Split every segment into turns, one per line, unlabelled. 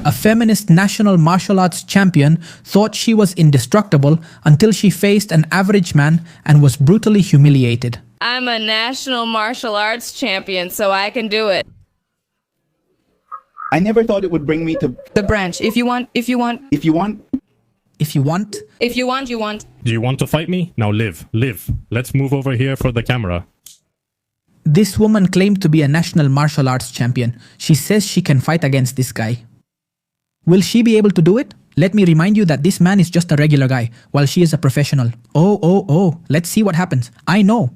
A feminist national martial arts champion thought she was indestructible until she faced an average man and was brutally humiliated.
I'm a national martial arts champion, so I can do it.
I never thought it would bring me to
The branch. If you want.
If you want.
If you want, you want.
Do you want to fight me? Now live. Let's move over here for the camera.
This woman claimed to be a national martial arts champion. She says she can fight against this guy. Will she be able to do it? Let me remind you that this man is just a regular guy, while she is a professional. Oh, let's see what happens. I know.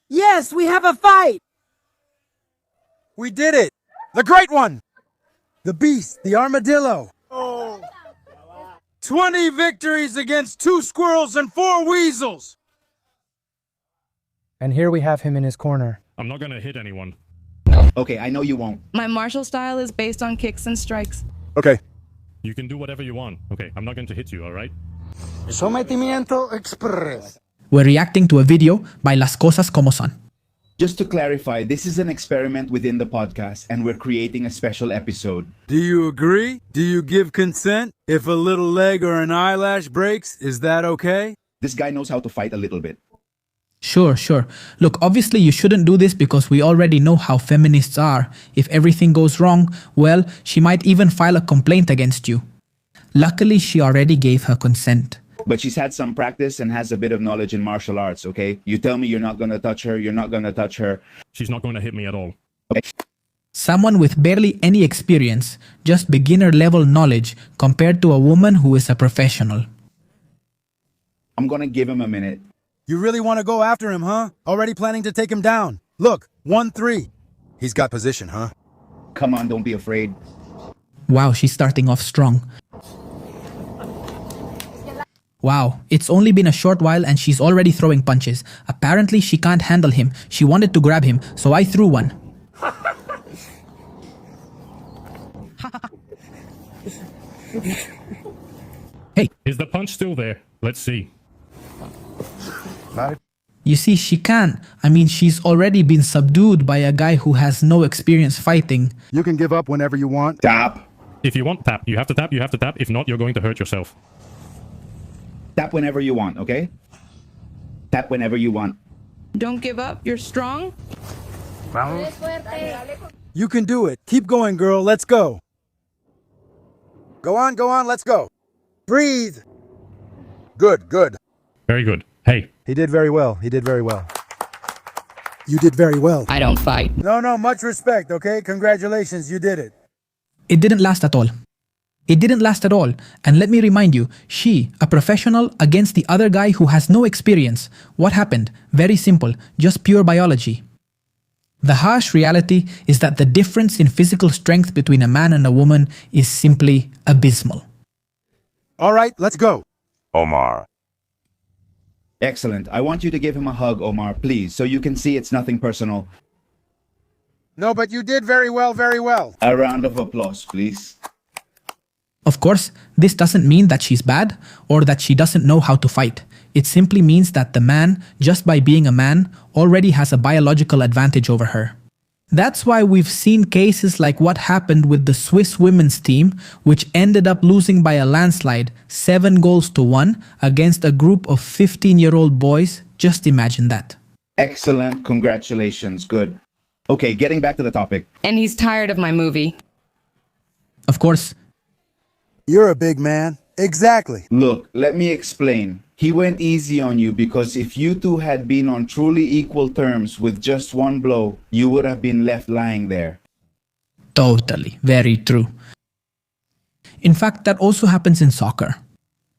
Yes, we have a fight! We did it! The great one! The beast, the armadillo! 20 victories against 2 squirrels and 4 weasels!
And here we have him in his corner.
I'm not gonna hit anyone.
Okay, I know you won't.
My martial style is based on kicks and strikes.
Okay.
You can do whatever you want. Okay, I'm not going to hit you, alright?
Sometimiento express.
We're reacting to a video by Las Cosas Como Son.
Just to clarify, this is an experiment within the podcast and we're creating a special episode.
Do you agree? Do you give consent? If a little leg or an eyelash breaks, is that okay?
This guy knows how to fight a little bit.
Sure. Look, obviously you shouldn't do this because we already know how feminists are. If everything goes wrong, well, she might even file a complaint against you. Luckily, she already gave her consent.
But she's had some practice and has a bit of knowledge in martial arts, okay? You tell me you're not gonna touch her, you're not gonna touch her.
She's not going to hit me at all.
Okay.
Someone with barely any experience, just beginner level knowledge compared to a woman who is a professional.
I'm gonna give him a minute.
You really want to go after him, huh? Already planning to take him down. Look, 1-3. He's got position, huh?
Come on, don't be afraid.
Wow, she's starting off strong. Wow, it's only been a short while and she's already throwing punches. Apparently she can't handle him. She wanted to grab him, so I threw one. Hey.
Is the punch still there? Let's see.
You see, she can't. I mean, she's already been subdued by a guy who has no experience fighting.
You can give up whenever you want.
Tap.
If you want, tap. You have to tap. If not, you're going to hurt yourself.
Tap whenever you want, okay? Tap whenever you want.
Don't give up. You're strong.
You can do it. Keep going, girl. Let's go. Go on, let's go. Breathe. Good.
Very good. Hey.
He did very well. You did very well.
I don't fight.
No, much respect, okay? Congratulations, you did it.
It didn't last at all. And let me remind you, she, a professional against the other guy who has no experience. What happened? Very simple, just pure biology. The harsh reality is that the difference in physical strength between a man and a woman is simply abysmal.
All right, let's go.
Omar.
Excellent. I want you to give him a hug, Omar, please, so you can see it's nothing personal.
No, but you did very well.
A round of applause, please.
Of course, this doesn't mean that she's bad or that she doesn't know how to fight. It simply means that the man, just by being a man, already has a biological advantage over her. That's why we've seen cases like what happened with the Swiss women's team, which ended up losing by a landslide, 7-1 against a group of 15-year-old boys. Just imagine that.
Excellent. Congratulations. Good. Okay, getting back to the topic.
And he's tired of my movie.
Of course.
You're a big man. Exactly.
Look, let me explain. He went easy on you because if you two had been on truly equal terms with just one blow, you would have been left lying there.
Totally. Very true. In fact, that also happens in soccer.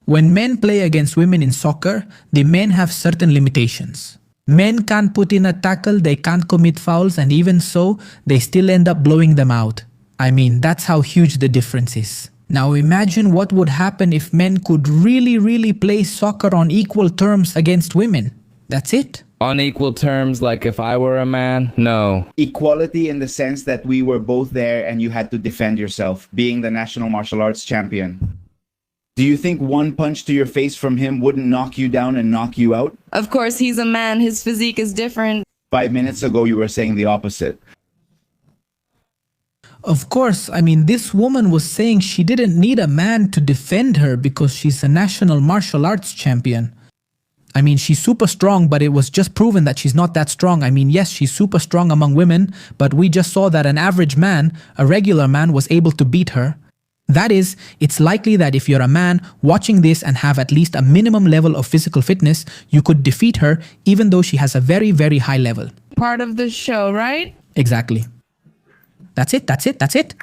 When men play against women in soccer, the men have certain limitations. Men can't put in a tackle, they can't commit fouls, and even so, they still end up blowing them out. I mean, that's how huge the difference is. Now imagine what would happen if men could really play soccer on equal terms against women. That's it.
On equal terms, like if I were a man? No.
Equality in the sense that we were both there and you had to defend yourself, being the national martial arts champion. Do you think one punch to your face from him wouldn't knock you down and knock you out?
Of course, he's a man. His physique is different.
5 minutes ago, you were saying the opposite.
Of course, I mean, this woman was saying she didn't need a man to defend her because she's a national martial arts champion. I mean, she's super strong, but it was just proven that she's not that strong. I mean, yes, she's super strong among women, but we just saw that an average man, a regular man, was able to beat her. That is, it's likely that if you're a man watching this and have at least a minimum level of physical fitness, you could defeat her even though she has a very, very high level.
Part of the show, right?
Exactly. That's it.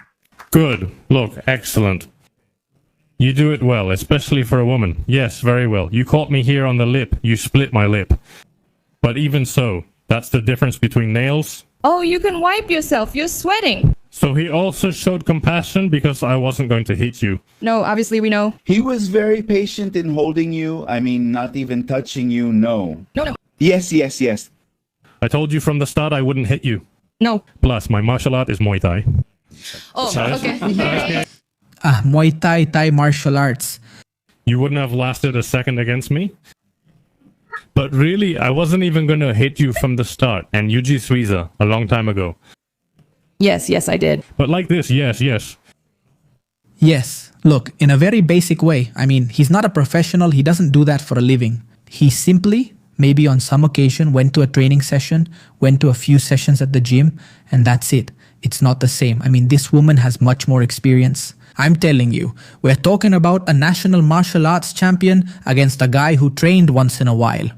Good. Look, excellent. You do it well, especially for a woman. Yes, very well. You caught me here on the lip. You split my lip. But even so, that's the difference between nails.
Oh, you can wipe yourself. You're sweating.
So he also showed compassion because I wasn't going to hit you.
No, obviously we know.
He was very patient in holding you. I mean, not even touching you, no.
No.
Yes.
I told you from the start I wouldn't hit you.
No.
Plus, my martial art is Muay Thai.
Oh, okay.
Muay Thai, Thai martial arts.
You wouldn't have lasted a second against me? But really, I wasn't even going to hit you from the start. And Yuji Suiza, a long time ago.
Yes, I did.
But like this, yes.
Yes, look, in a very basic way. I mean, he's not a professional. He doesn't do that for a living. He simply, maybe on some occasion, went to a training session, went to a few sessions at the gym, and that's it. It's not the same. I mean, this woman has much more experience. I'm telling you, we're talking about a national martial arts champion against a guy who trained once in a while.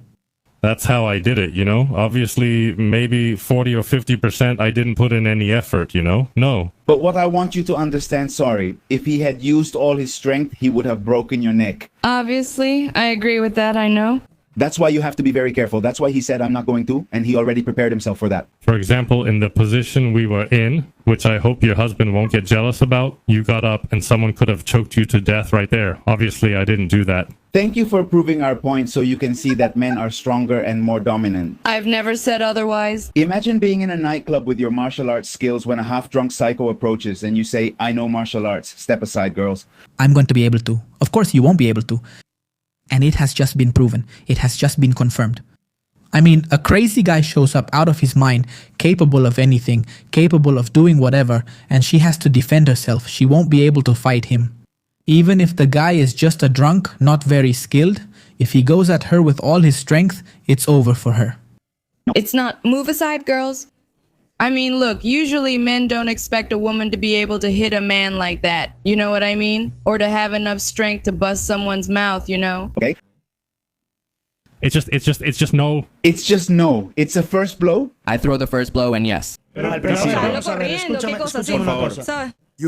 That's how I did it, you know? Obviously, maybe 40 or 50% I didn't put in any effort, you know? No.
But what I want you to understand, sorry, if he had used all his strength, he would have broken your neck.
Obviously, I agree with that, I know.
That's why you have to be very careful. That's why he said, I'm not going to, and he already prepared himself for that.
For example, in the position we were in, which I hope your husband won't get jealous about, you got up and someone could have choked you to death right there. Obviously, I didn't do that.
Thank you for proving our point so you can see that men are stronger and more dominant.
I've never said otherwise.
Imagine being in a nightclub with your martial arts skills when a half-drunk psycho approaches and you say, I know martial arts. Step aside, girls.
I'm going to be able to. Of course, you won't be able to. And it has just been proven. It has just been confirmed. I mean, a crazy guy shows up out of his mind, capable of anything, capable of doing whatever, and she has to defend herself. She won't be able to fight him. Even if the guy is just a drunk, not very skilled, if he goes at her with all his strength, it's over for her.
It's not move aside, girls. I mean, look, usually men don't expect a woman to be able to hit a man like that. You know what I mean? Or to have enough strength to bust someone's mouth, you know?
Okay?
It's just no.
It's just no. It's a first blow.
I throw the first blow and yes.
You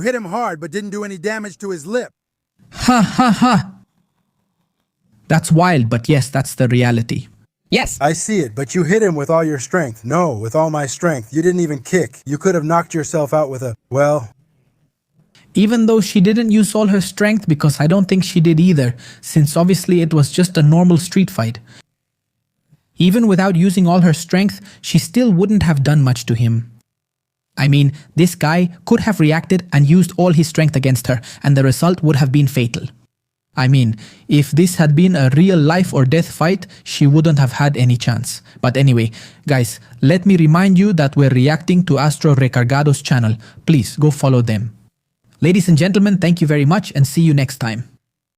hit him hard but didn't do any damage to his lip.
Ha. That's wild, but yes, that's the reality.
Yes.
I see it, but you hit him with all your strength. No, with all my strength. You didn't even kick. You could have knocked yourself out with a, well...
Even though she didn't use all her strength, because I don't think she did either, since obviously it was just a normal street fight. Even without using all her strength, she still wouldn't have done much to him. I mean, this guy could have reacted and used all his strength against her, and the result would have been fatal. I mean, if this had been a real life or death fight, she wouldn't have had any chance. But anyway, guys, let me remind you that we're reacting to Astro Recargado's channel. Please go follow them. Ladies and gentlemen, thank you very much and see you next time.